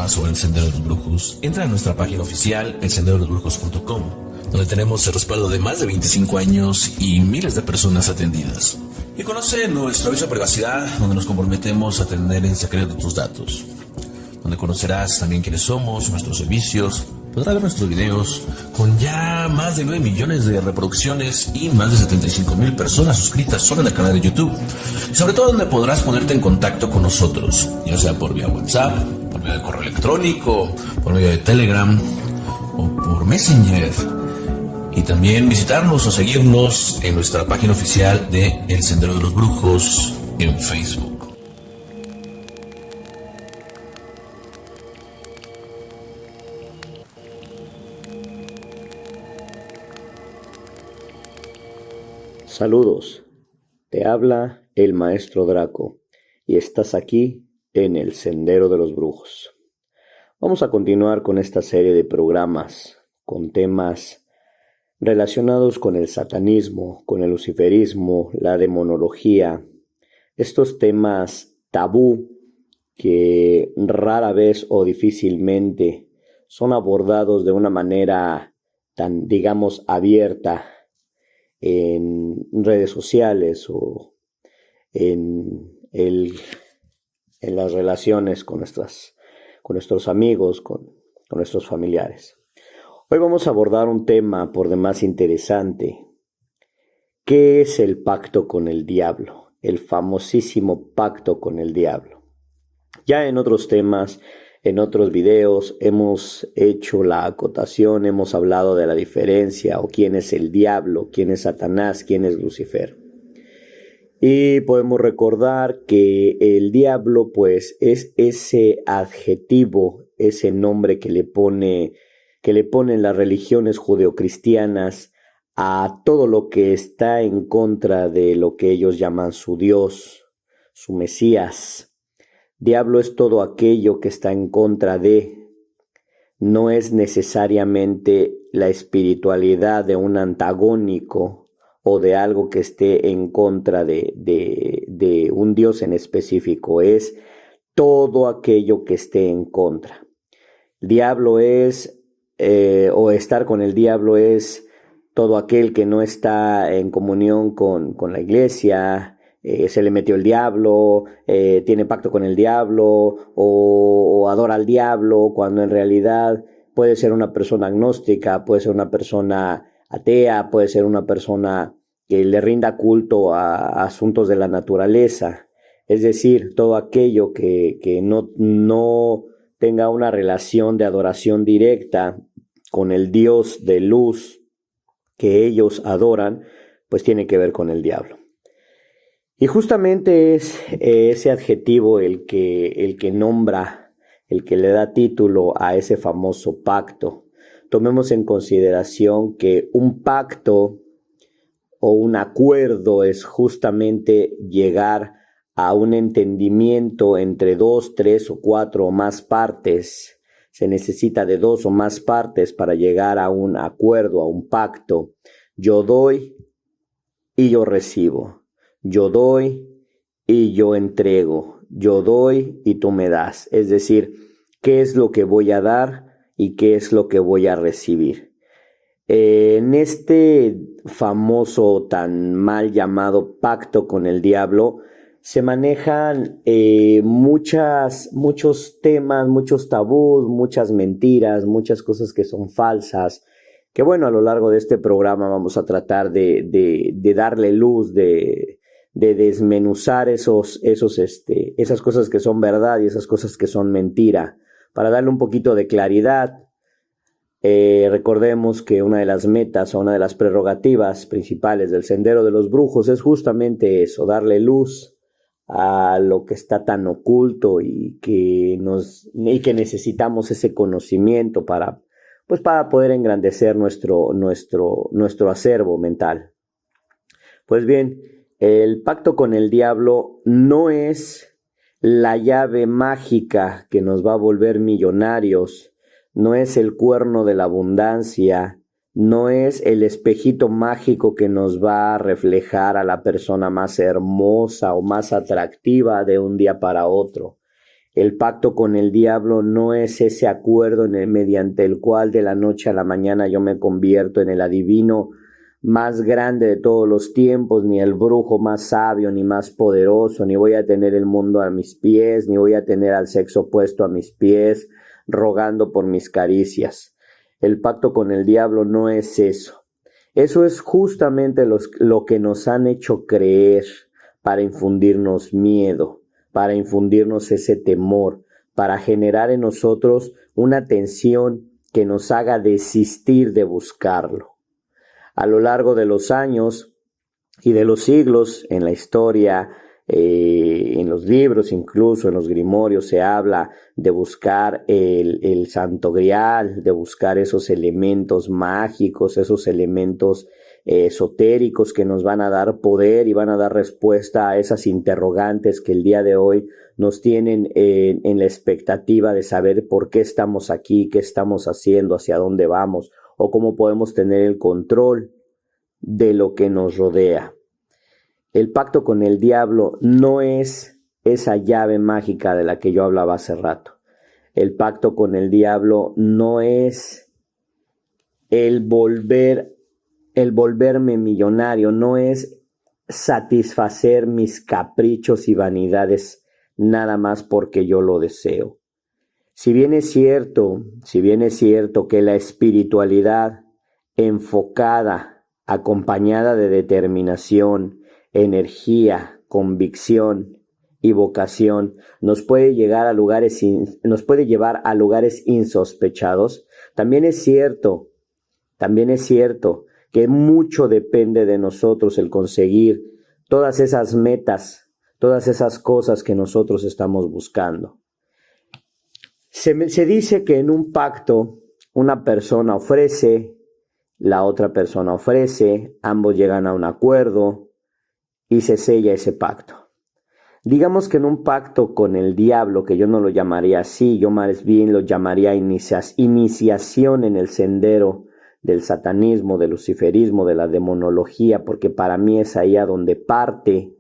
más sobre el Sendero de los Brujos, entra a nuestra página oficial, elsenderolosbrujos.com, donde tenemos el respaldo de más de 25 años y miles de personas atendidas. Y conoce nuestro aviso de privacidad, donde nos comprometemos a tener en secreto tus datos, donde conocerás también quiénes somos, nuestros servicios, podrás ver nuestros videos con ya más de 9 millones de reproducciones y más de 75,000 personas suscritas solo en el canal de YouTube. Y sobre todo donde podrás ponerte en contacto con nosotros, ya sea por vía WhatsApp, por medio de correo electrónico, por medio de Telegram o por Messenger. Y también visitarnos o seguirnos en nuestra página oficial de El Sendero de los Brujos en Facebook. Saludos, te habla el Maestro Draco y estás aquí en el Sendero de los Brujos. Vamos a continuar con esta serie de programas con temas relacionados con el satanismo, con el luciferismo, la demonología, estos temas tabú que rara vez o difícilmente son abordados de una manera tan, digamos, abierta en redes sociales o en las relaciones con nuestros amigos, con nuestros familiares. Hoy vamos a abordar un tema por demás interesante. ¿Qué es el pacto con el diablo? El famosísimo pacto con el diablo. Ya en otros temas, en otros videos, hemos hecho la acotación, hemos hablado de la diferencia o quién es el diablo, quién es Satanás, quién es Lucifer. Y podemos recordar que el diablo, pues, es ese adjetivo, ese nombre que le ponen las religiones judeocristianas a todo lo que está en contra de lo que ellos llaman su Dios, su Mesías. Diablo es todo aquello que está en contra de, no es necesariamente la espiritualidad de un antagónico o de algo que esté en contra de un Dios en específico, es todo aquello que esté en contra. Diablo es, o estar con el diablo es todo aquel que no está en comunión con la iglesia, se le metió el diablo, tiene pacto con el diablo o adora al diablo, cuando en realidad puede ser una persona agnóstica, puede ser una persona atea, puede ser una persona que le rinda culto a asuntos de la naturaleza. Es decir, todo aquello que no tenga una relación de adoración directa con el Dios de luz que ellos adoran, pues tiene que ver con el diablo. Y justamente es ese adjetivo el que nombra, el que le da título a ese famoso pacto. Tomemos en consideración que un pacto o un acuerdo es justamente llegar a un entendimiento entre 2, 3 o 4 o más partes. Se necesita de 2 o más partes para llegar a un acuerdo, a un pacto. Yo doy y yo recibo. Yo doy y yo entrego. Yo doy y tú me das. Es decir, ¿qué es lo que voy a dar y qué es lo que voy a recibir? En este famoso, tan mal llamado pacto con el diablo, se manejan muchos temas, muchos tabús, muchas mentiras, muchas cosas que son falsas, que bueno, a lo largo de este programa vamos a tratar de darle luz, de desmenuzar esas cosas que son verdad y esas cosas que son mentira, para darle un poquito de claridad. Recordemos que una de las metas o una de las prerrogativas principales del Sendero de los Brujos es justamente eso, darle luz a lo que está tan oculto y que necesitamos ese conocimiento para poder engrandecer nuestro acervo mental. Pues bien, el pacto con el diablo no es la llave mágica que nos va a volver millonarios, no es el cuerno de la abundancia, no es el espejito mágico que nos va a reflejar a la persona más hermosa o más atractiva de un día para otro. El pacto con el diablo no es ese acuerdo mediante el cual de la noche a la mañana yo me convierto en el adivino más grande de todos los tiempos, ni el brujo más sabio, ni más poderoso, ni voy a tener el mundo a mis pies, ni voy a tener al sexo opuesto a mis pies, rogando por mis caricias. El pacto con el diablo no es eso. Eso es justamente lo que nos han hecho creer para infundirnos miedo, para infundirnos ese temor, para generar en nosotros una tensión que nos haga desistir de buscarlo. A lo largo de los años y de los siglos, en la historia, en los libros, incluso en los grimorios, se habla de buscar el Santo Grial, de buscar esos elementos mágicos, esos elementos esotéricos que nos van a dar poder y van a dar respuesta a esas interrogantes que el día de hoy nos tienen en la expectativa de saber por qué estamos aquí, qué estamos haciendo, hacia dónde vamos, o cómo podemos tener el control de lo que nos rodea. El pacto con el diablo no es esa llave mágica de la que yo hablaba hace rato. El pacto con el diablo no es el volverme millonario, no es satisfacer mis caprichos y vanidades nada más porque yo lo deseo. Si bien es cierto que la espiritualidad enfocada, acompañada de determinación, energía, convicción y vocación, nos puede llevar a lugares insospechados, también es cierto que mucho depende de nosotros el conseguir todas esas metas, todas esas cosas que nosotros estamos buscando. Se dice que en un pacto una persona ofrece, la otra persona ofrece, ambos llegan a un acuerdo y se sella ese pacto. Digamos que en un pacto con el diablo, que yo no lo llamaría así, yo más bien lo llamaría iniciación en el sendero del satanismo, del luciferismo, de la demonología, porque para mí es ahí a donde parte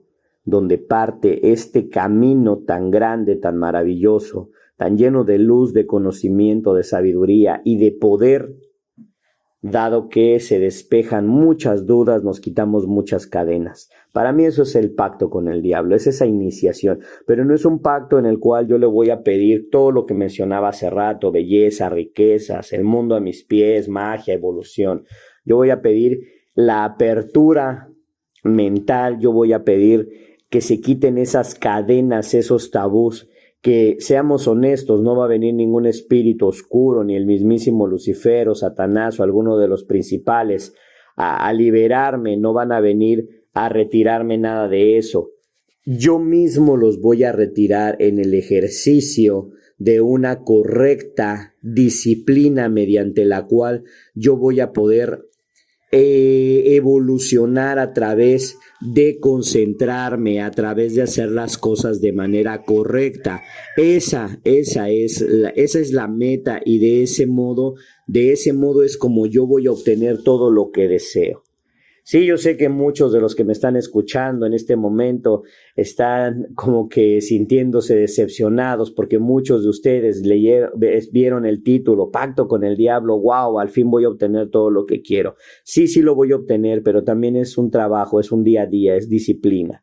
este camino tan grande, tan maravilloso, tan lleno de luz, de conocimiento, de sabiduría y de poder, dado que se despejan muchas dudas, nos quitamos muchas cadenas. Para mí eso es el pacto con el diablo, es esa iniciación, pero no es un pacto en el cual yo le voy a pedir todo lo que mencionaba hace rato, belleza, riquezas, el mundo a mis pies, magia, evolución. Yo voy a pedir la apertura mental, yo voy a pedir que se quiten esas cadenas, esos tabús, que seamos honestos, no va a venir ningún espíritu oscuro, ni el mismísimo Lucifer o Satanás o alguno de los principales a liberarme, no van a venir a retirarme nada de eso. Yo mismo los voy a retirar en el ejercicio de una correcta disciplina mediante la cual yo voy a poder evolucionar a través de concentrarme, a través de hacer las cosas de manera correcta. Esa es la meta, y de ese modo es como yo voy a obtener todo lo que deseo. Sí, yo sé que muchos de los que me están escuchando en este momento están como que sintiéndose decepcionados porque muchos de ustedes vieron el título, Pacto con el Diablo. Wow, al fin voy a obtener todo lo que quiero. Sí lo voy a obtener, pero también es un trabajo, es un día a día, es disciplina.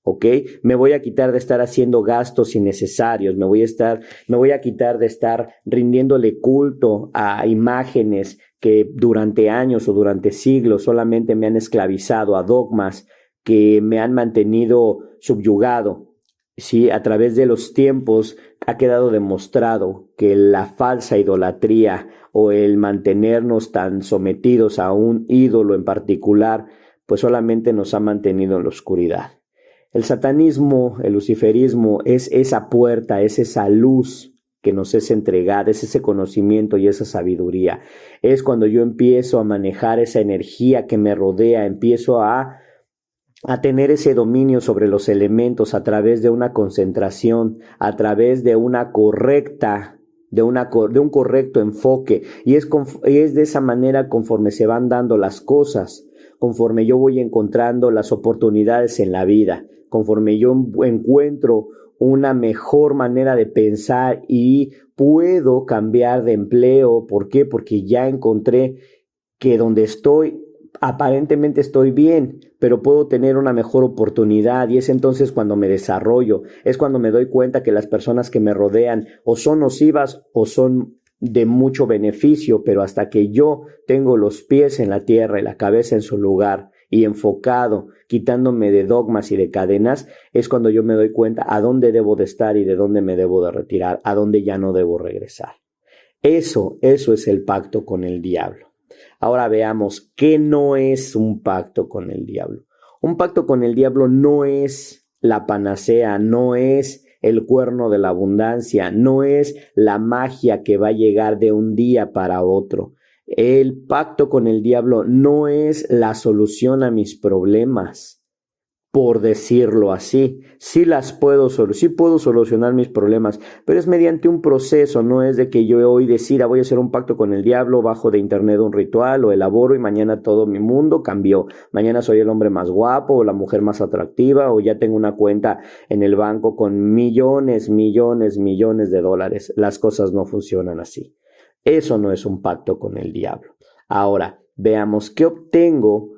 ¿Ok? Me voy a quitar de estar haciendo gastos innecesarios, me voy a quitar de estar rindiéndole culto a imágenes que durante años o durante siglos solamente me han esclavizado, a dogmas que me han mantenido subyugado. Sí, a través de los tiempos ha quedado demostrado que la falsa idolatría o el mantenernos tan sometidos a un ídolo en particular, pues solamente nos ha mantenido en la oscuridad. El satanismo, el luciferismo es esa puerta, es esa luz que nos es entregada, es ese conocimiento y esa sabiduría. Es cuando yo empiezo a manejar esa energía que me rodea, empiezo a tener ese dominio sobre los elementos a través de una concentración, a través de una correcta, de un correcto enfoque. Y es de esa manera conforme se van dando las cosas, conforme yo voy encontrando las oportunidades en la vida, conforme yo encuentro una mejor manera de pensar y puedo cambiar de empleo. ¿Por qué? Porque ya encontré que donde estoy, aparentemente estoy bien, pero puedo tener una mejor oportunidad, y es entonces cuando me desarrollo, es cuando me doy cuenta que las personas que me rodean o son nocivas o son de mucho beneficio, pero hasta que yo tengo los pies en la tierra y la cabeza en su lugar y enfocado, quitándome de dogmas y de cadenas, es cuando yo me doy cuenta a dónde debo de estar y de dónde me debo de retirar, a dónde ya no debo regresar. Eso es el pacto con el diablo. Ahora veamos qué no es un pacto con el diablo. Un pacto con el diablo no es la panacea, no es el cuerno de la abundancia, no es la magia que va a llegar de un día para otro. El pacto con el diablo no es la solución a mis problemas, por decirlo así. Sí puedo solucionar mis problemas, pero es mediante un proceso. No es de que yo hoy decida voy a hacer un pacto con el diablo, bajo de internet un ritual, o elaboro y mañana todo mi mundo cambió. Mañana soy el hombre más guapo o la mujer más atractiva, o ya tengo una cuenta en el banco con millones de dólares. Las cosas no funcionan así. Eso no es un pacto con el diablo. Ahora, veamos qué obtengo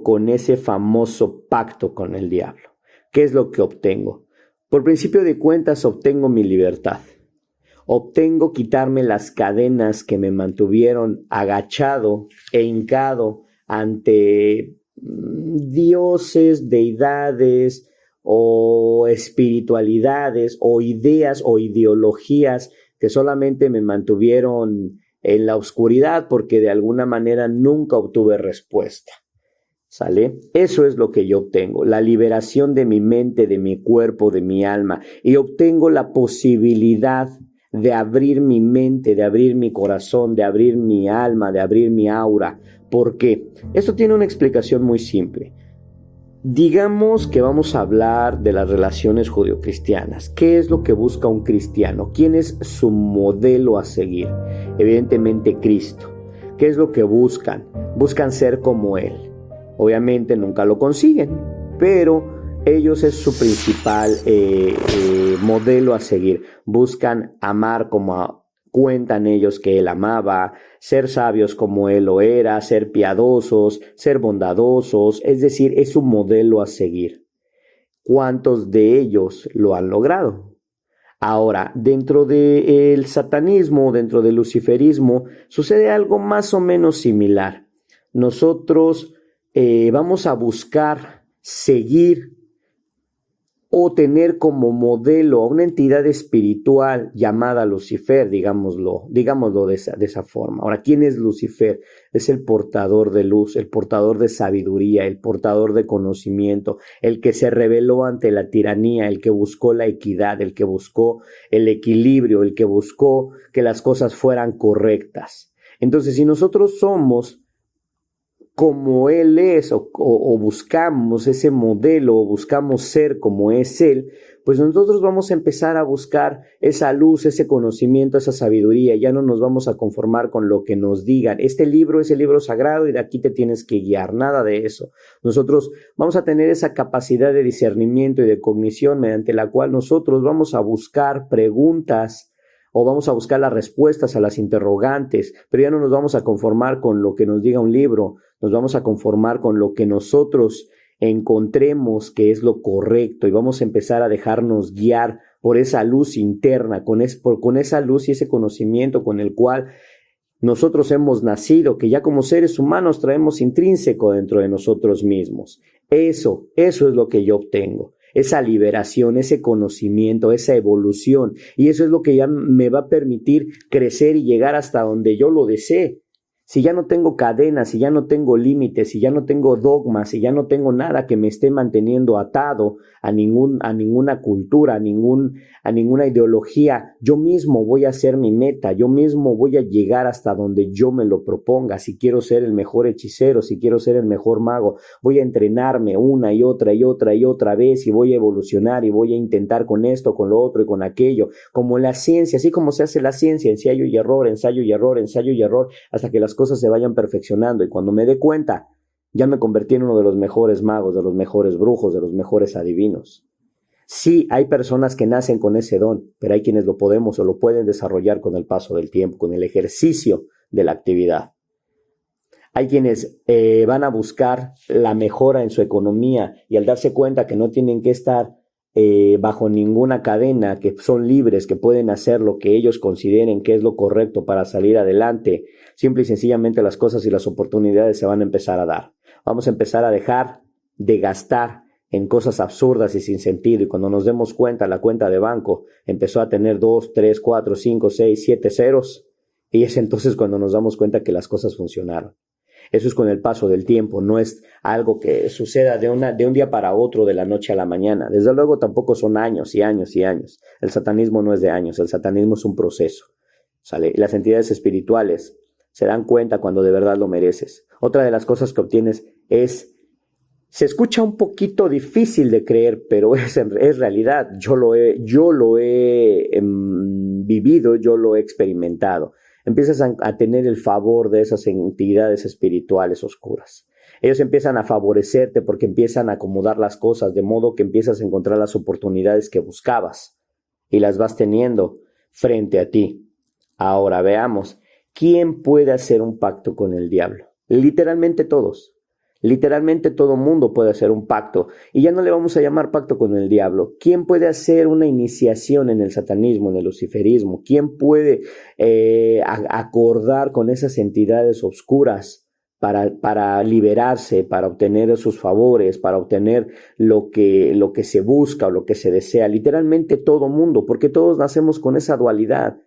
con ese famoso pacto con el diablo. ¿Qué es lo que obtengo? Por principio de cuentas, obtengo mi libertad. Obtengo quitarme las cadenas que me mantuvieron agachado e hincado ante dioses, deidades o espiritualidades o ideas o ideologías que solamente me mantuvieron en la oscuridad, porque de alguna manera nunca obtuve respuesta. ¿Sale? Eso es lo que yo obtengo, la liberación de mi mente, de mi cuerpo, de mi alma, y obtengo la posibilidad de abrir mi mente, de abrir mi corazón, de abrir mi alma, de abrir mi aura. ¿Por qué? Esto tiene una explicación muy simple. Digamos que vamos a hablar de las relaciones judeocristianas. ¿Qué es lo que busca un cristiano? ¿Quién es su modelo a seguir? Evidentemente Cristo. ¿Qué es lo que buscan? Buscan ser como Él. Obviamente nunca lo consiguen, pero ellos es su principal modelo a seguir. Buscan amar como cuentan ellos que Él amaba, ser sabios como Él lo era, ser piadosos, ser bondadosos, es decir, es un modelo a seguir. ¿Cuántos de ellos lo han logrado? Ahora, dentro del satanismo, dentro del luciferismo, sucede algo más o menos similar. Nosotros vamos a buscar seguir o tener como modelo a una entidad espiritual llamada Lucifer, digámoslo de esa forma. Ahora, ¿quién es Lucifer? Es el portador de luz, el portador de sabiduría, el portador de conocimiento, el que se rebeló ante la tiranía, el que buscó la equidad, el que buscó el equilibrio, el que buscó que las cosas fueran correctas. Entonces, si nosotros somos como Él es, o buscamos ese modelo, o buscamos ser como es Él, pues nosotros vamos a empezar a buscar esa luz, ese conocimiento, esa sabiduría. Ya no nos vamos a conformar con lo que nos digan. Este libro es el libro sagrado y de aquí te tienes que guiar. Nada de eso. Nosotros vamos a tener esa capacidad de discernimiento y de cognición mediante la cual nosotros vamos a buscar preguntas o vamos a buscar las respuestas a las interrogantes, pero ya no nos vamos a conformar con lo que nos diga un libro, nos vamos a conformar con lo que nosotros encontremos que es lo correcto, y vamos a empezar a dejarnos guiar por esa luz interna, con esa luz y ese conocimiento con el cual nosotros hemos nacido, que ya como seres humanos traemos intrínseco dentro de nosotros mismos. Eso es lo que yo obtengo. Esa liberación, ese conocimiento, esa evolución. Y eso es lo que ya me va a permitir crecer y llegar hasta donde yo lo desee. Si ya no tengo cadenas, si ya no tengo límites, si ya no tengo dogmas, si ya no tengo nada que me esté manteniendo atado a ninguna cultura, a ninguna ideología, yo mismo voy a hacer mi meta, yo mismo voy a llegar hasta donde yo me lo proponga. Si quiero ser el mejor hechicero, si quiero ser el mejor mago, voy a entrenarme una y otra vez, y voy a evolucionar y voy a intentar con esto, con lo otro y con aquello, como la ciencia, así como se hace la ciencia, ensayo y error, hasta que las cosas se vayan perfeccionando, y cuando me dé cuenta, ya me convertí en uno de los mejores magos, de los mejores brujos, de los mejores adivinos. Sí, hay personas que nacen con ese don, pero hay quienes lo podemos o lo pueden desarrollar con el paso del tiempo, con el ejercicio de la actividad. Hay quienes van a buscar la mejora en su economía y al darse cuenta que no tienen que estar bajo ninguna cadena, que son libres, que pueden hacer lo que ellos consideren que es lo correcto para salir adelante, simple y sencillamente las cosas y las oportunidades se van a empezar a dar. Vamos a empezar a dejar de gastar en cosas absurdas y sin sentido, y cuando nos demos cuenta, la cuenta de banco empezó a tener 2, 3, 4, 5, 6, 7 ceros, y es entonces cuando nos damos cuenta que las cosas funcionaron. Eso es con el paso del tiempo, no es algo que suceda de un día para otro, de la noche a la mañana. Desde luego tampoco son años y años y años. El satanismo no es de años, el satanismo es un proceso, ¿sale? Las entidades espirituales se dan cuenta cuando de verdad lo mereces. Otra de las cosas que obtienes se escucha un poquito difícil de creer, pero es realidad. Yo lo he vivido, yo lo he experimentado. Empiezas a tener el favor de esas entidades espirituales oscuras. Ellos empiezan a favorecerte porque empiezan a acomodar las cosas, de modo que empiezas a encontrar las oportunidades que buscabas y las vas teniendo frente a ti. Ahora veamos, ¿quién puede hacer un pacto con el diablo? Literalmente todos. Literalmente todo mundo puede hacer un pacto, y ya no le vamos a llamar pacto con el diablo. ¿Quién puede hacer una iniciación en el satanismo, en el luciferismo? ¿Quién puede acordar con esas entidades oscuras para liberarse, para obtener sus favores, para obtener lo que se busca o lo que se desea? Literalmente todo mundo, porque todos nacemos con esa dualidad.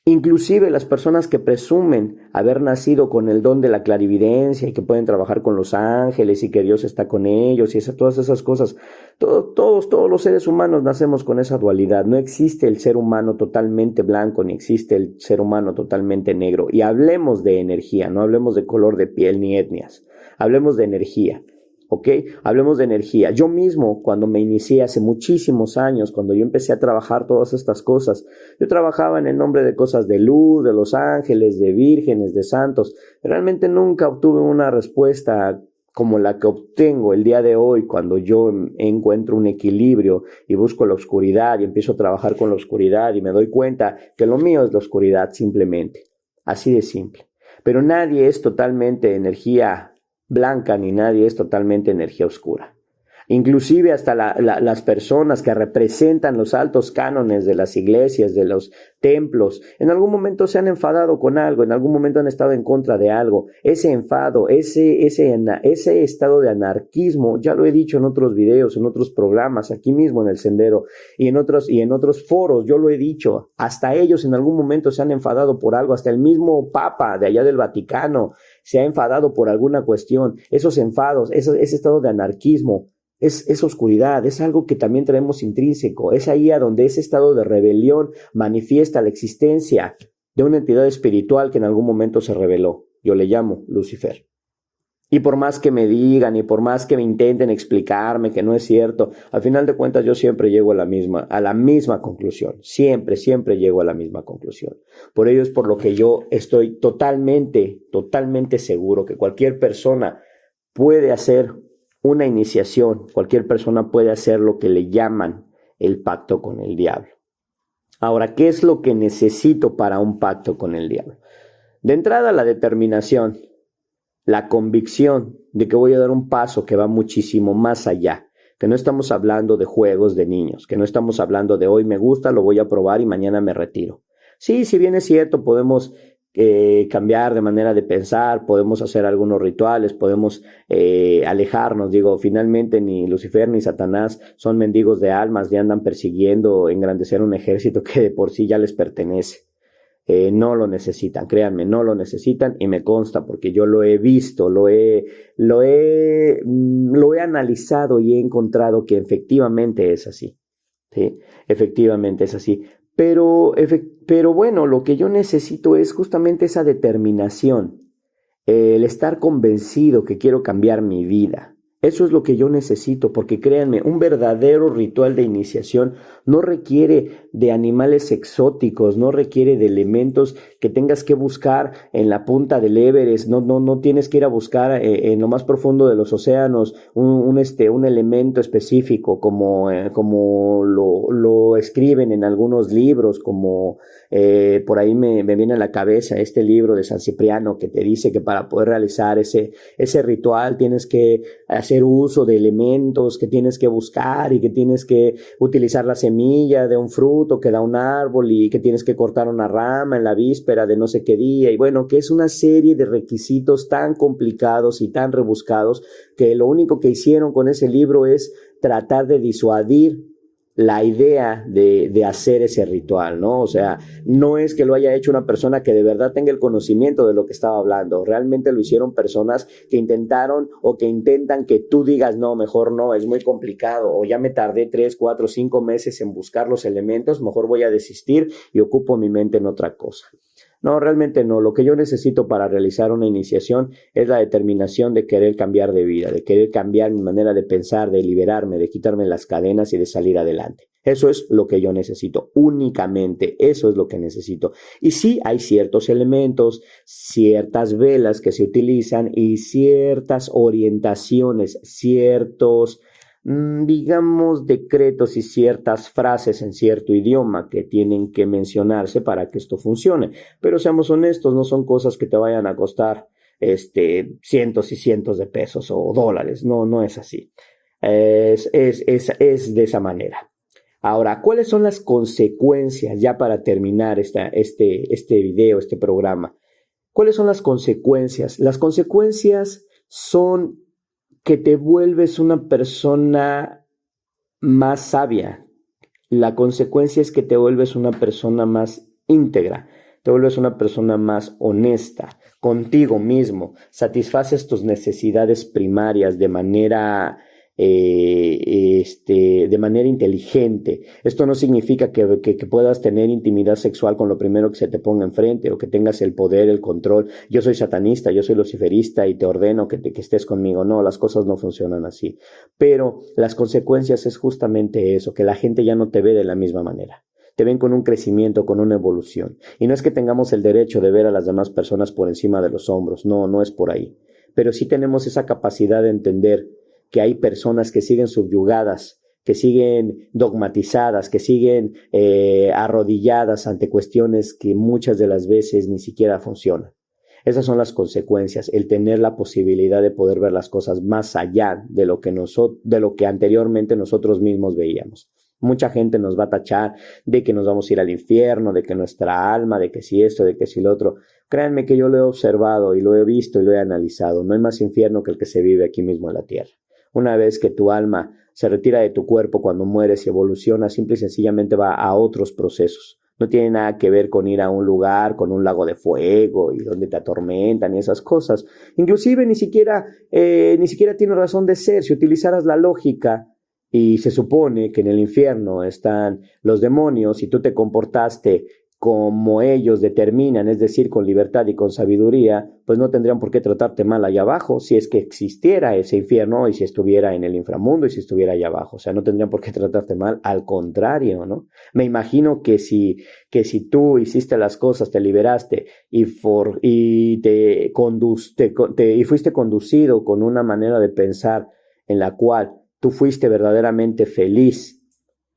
Inclusive las personas que presumen haber nacido con el don de la clarividencia y que pueden trabajar con los ángeles y que Dios está con ellos y todas esas cosas, todos los seres humanos nacemos con esa dualidad. No existe el ser humano totalmente blanco ni existe el ser humano totalmente negro. Y hablemos de energía, no hablemos de color de piel ni etnias, hablemos de energía. ¿Ok? Hablemos de energía. Yo mismo, cuando me inicié hace muchísimos años, cuando yo empecé a trabajar todas estas cosas, yo trabajaba en el nombre de cosas de luz, de los ángeles, de vírgenes, de santos. Realmente nunca obtuve una respuesta como la que obtengo el día de hoy cuando yo encuentro un equilibrio y busco la oscuridad y empiezo a trabajar con la oscuridad y me doy cuenta que lo mío es la oscuridad simplemente. Así de simple. Pero nadie es totalmente energía blanca ni nadie es totalmente energía oscura. Inclusive hasta las personas que representan los altos cánones de las iglesias, de los templos, en algún momento se han enfadado con algo, en algún momento han estado en contra de algo. Ese enfado, ese estado de anarquismo, ya lo he dicho en otros videos, en otros programas, aquí mismo en el Sendero y en otros foros, yo lo he dicho. Hasta ellos en algún momento se han enfadado por algo, hasta el mismo Papa de allá del Vaticano se ha enfadado por alguna cuestión. Esos enfados, ese estado de anarquismo, es oscuridad, es algo que también traemos intrínseco. Es ahí a donde ese estado de rebelión manifiesta la existencia de una entidad espiritual que en algún momento se rebeló. Yo le llamo Lucifer. Y por más que me digan y por más que me intenten explicarme que no es cierto, al final de cuentas yo siempre llego a la misma conclusión. Siempre llego a la misma conclusión. Por ello es por lo que yo estoy totalmente seguro que cualquier persona puede hacer una iniciación, cualquier persona puede hacer lo que le llaman el pacto con el diablo. Ahora, ¿qué es lo que necesito para un pacto con el diablo? De entrada, la determinación, la convicción de que voy a dar un paso que va muchísimo más allá, que no estamos hablando de juegos de niños, que no estamos hablando de hoy me gusta, lo voy a probar y mañana me retiro. Sí, si bien es cierto, podemos cambiar de manera de pensar, podemos hacer algunos rituales, podemos alejarnos. Digo, finalmente ni Lucifer ni Satanás son mendigos de almas, ya andan persiguiendo, engrandecer un ejército que de por sí ya les pertenece. No lo necesitan, créanme, no lo necesitan y me consta porque yo lo he visto, lo he analizado y he encontrado que efectivamente es así. Sí, efectivamente es así. Pero bueno, lo que yo necesito es justamente esa determinación, el estar convencido que quiero cambiar mi vida, Eso es lo que yo necesito, porque créanme, un verdadero ritual de iniciación no requiere de animales exóticos, no requiere de elementos que tengas que buscar en la punta del Everest, no tienes que ir a buscar en lo más profundo de los océanos un elemento específico como lo escriben en algunos libros, como por ahí me viene a la cabeza este libro de San Cipriano que te dice que para poder realizar ese ritual tienes que hacer uso de elementos que tienes que buscar y que tienes que utilizar la semilla de un fruto que da un árbol y que tienes que cortar una rama en la víspera de no sé qué día, y bueno, que es una serie de requisitos tan complicados y tan rebuscados que lo único que hicieron con ese libro es tratar de disuadir la idea de hacer ese ritual, ¿no? O sea, no es que lo haya hecho una persona que de verdad tenga el conocimiento de lo que estaba hablando, realmente lo hicieron personas que intentaron o que intentan que tú digas, no, mejor no, es muy complicado, o ya me tardé 3, 4, 5 meses en buscar los elementos, mejor voy a desistir y ocupo mi mente en otra cosa. No, realmente no. Lo que yo necesito para realizar una iniciación es la determinación de querer cambiar de vida, de querer cambiar mi manera de pensar, de liberarme, de quitarme las cadenas y de salir adelante. Eso es lo que yo necesito, únicamente eso es lo que necesito. Y sí, hay ciertos elementos, ciertas velas que se utilizan y ciertas orientaciones, ciertos digamos, decretos y ciertas frases en cierto idioma que tienen que mencionarse para que esto funcione. Pero seamos honestos, no son cosas que te vayan a costar cientos y cientos de pesos o dólares. No es así. Es de esa manera. Ahora, ¿cuáles son las consecuencias, ya para terminar este video, este programa? ¿Cuáles son las consecuencias? Las consecuencias son que te vuelves una persona más sabia. La consecuencia es que te vuelves una persona más íntegra, te vuelves una persona más honesta contigo mismo, satisfaces tus necesidades primarias de manera inteligente. Esto no significa que puedas tener intimidad sexual con lo primero que se te ponga enfrente o que tengas el poder, el control. Yo soy satanista, yo soy luciferista y te ordeno que estés conmigo. No, las cosas no funcionan así. Pero las consecuencias es justamente eso, que la gente ya no te ve de la misma manera. Te ven con un crecimiento, con una evolución. Y no es que tengamos el derecho de ver a las demás personas por encima de los hombros. No es por ahí. Pero sí tenemos esa capacidad de entender que hay personas que siguen subyugadas, que siguen dogmatizadas, que siguen arrodilladas ante cuestiones que muchas de las veces ni siquiera funcionan. Esas son las consecuencias, el tener la posibilidad de poder ver las cosas más allá de lo que anteriormente nosotros mismos veíamos. Mucha gente nos va a tachar de que nos vamos a ir al infierno, de que nuestra alma, de que si esto, de que si lo otro. Créanme que yo lo he observado y lo he visto y lo he analizado. No hay más infierno que el que se vive aquí mismo en la tierra. Una vez que tu alma se retira de tu cuerpo cuando mueres y evoluciona, simple y sencillamente va a otros procesos. No tiene nada que ver con ir a un lugar con un lago de fuego y donde te atormentan y esas cosas. Inclusive ni siquiera tiene razón de ser. Si utilizaras la lógica y se supone que en el infierno están los demonios y tú te comportaste como ellos determinan, es decir, con libertad y con sabiduría, pues no tendrían por qué tratarte mal allá abajo si es que existiera ese infierno y si estuviera en el inframundo y si estuviera allá abajo. O sea, no tendrían por qué tratarte mal, al contrario, ¿no? Me imagino que si tú hiciste las cosas, te liberaste y fuiste conducido con una manera de pensar en la cual tú fuiste verdaderamente feliz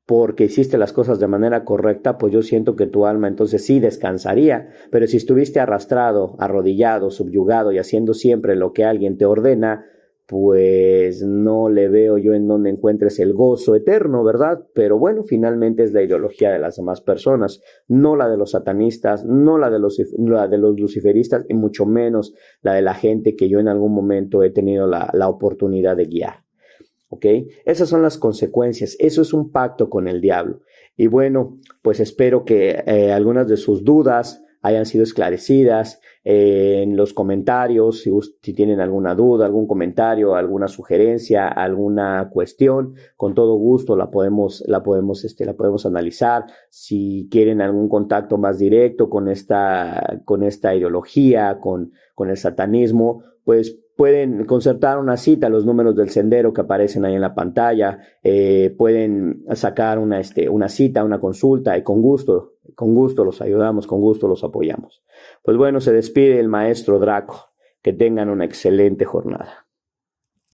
porque hiciste las cosas de manera correcta, pues yo siento que tu alma entonces sí descansaría. Pero si estuviste arrastrado, arrodillado, subyugado y haciendo siempre lo que alguien te ordena, pues no le veo yo en donde encuentres el gozo eterno, ¿verdad? Pero bueno, finalmente es la ideología de las demás personas, no la de los satanistas, no la de los luciferistas y mucho menos la de la gente que yo en algún momento he tenido la oportunidad de guiar. ¿Ok? Esas son las consecuencias. Eso es un pacto con el diablo. Y bueno, pues espero que algunas de sus dudas hayan sido esclarecidas en los comentarios. Si tienen alguna duda, algún comentario, alguna sugerencia, alguna cuestión, con todo gusto la podemos analizar. Si quieren algún contacto más directo con esta ideología, con el satanismo, pues pueden concertar una cita, los números del sendero que aparecen ahí en la pantalla, pueden sacar una cita, una consulta, y con gusto los ayudamos, con gusto los apoyamos. Pues bueno, se despide el maestro Draco. Que tengan una excelente jornada.